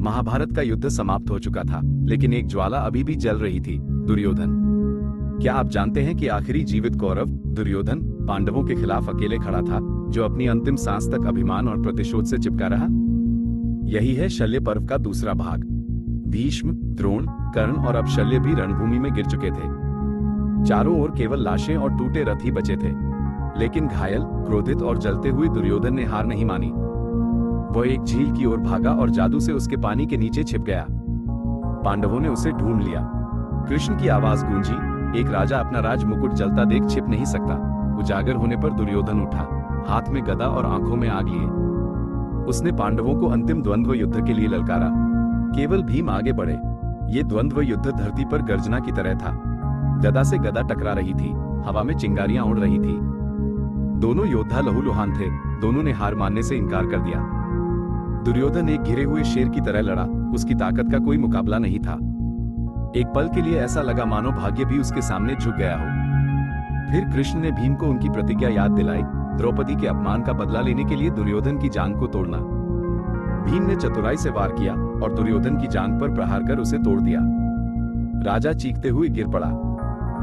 महाभारत का युद्ध समाप्त हो चुका था, लेकिन एक ज्वाला अभी भी जल रही थी, दुर्योधन। क्या आप जानते हैं कि आखिरी जीवित कौरव दुर्योधन पांडवों के खिलाफ अकेले खड़ा था, जो अपनी अंतिम सांस तक अभिमान और प्रतिशोध से चिपका रहा? यही है शल्य पर्व का दूसरा भाग। भीष्म, द्रोण, कर्ण और अब शल्य भी रणभूमि में गिर चुके थे। चारों ओर केवल लाशें और टूटे रथ ही बचे थे। लेकिन घायल, क्रोधित और जलते हुए दुर्योधन ने हार नहीं मानी। वह एक झील की ओर भागा और जादू से उसके पानी के नीचे छिप गया। पांडवों ने उसे ढूंढ लिया। कृष्ण की आवाज गूंजी, एक राजा अपना राज मुकुट जलता देख छिप नहीं सकता। उजागर होने पर दुर्योधन उठा, हाथ में गदा और आंखों में आग लिए। उसने पांडवों को अंतिम द्वंद्व युद्ध के लिए ललकारा। केवल भीम आगे बढ़े। ये द्वंद्व युद्ध धरती पर गर्जना की तरह था। गदा से गदा टकरा रही थी, हवा में चिंगारियां उड़ रही थी। दोनों योद्धा लहूलुहान थे, दोनों ने हार मानने से इनकार कर दिया। दुर्योधन एक घिरे हुए शेर की तरह लड़ा, उसकी ताकत का कोई मुकाबला नहीं था। एक पल के लिए ऐसा लगा मानो भाग्य भी उसके सामने झुक गया हो। फिर कृष्ण ने भीम को उनकी प्रतिज्ञा याद दिलाई, द्रौपदी के अपमान का बदला लेने के लिए दुर्योधन की जांघ को तोड़ना। भीम ने चतुराई से वार किया और दुर्योधन की जांघ पर प्रहार कर उसे तोड़ दिया। राजा चीखते हुए गिर पड़ा।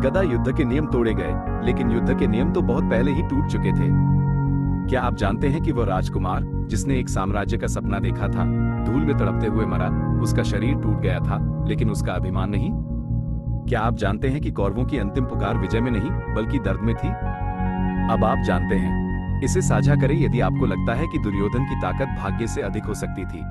गदा युद्ध के नियम तोड़े गए, लेकिन युद्ध के नियम तो बहुत पहले ही टूट चुके थे। क्या आप जानते हैं कि वह राजकुमार जिसने एक साम्राज्य का सपना देखा था, धूल में तड़पते हुए मरा? उसका शरीर टूट गया था, लेकिन उसका अभिमान नहीं। क्या आप जानते हैं कि कौरवों की अंतिम पुकार विजय में नहीं, बल्कि दर्द में थी? अब आप जानते हैं। इसे साझा करें यदि आपको लगता है कि दुर्योधन की ताकत भाग्य से अधिक हो सकती थी।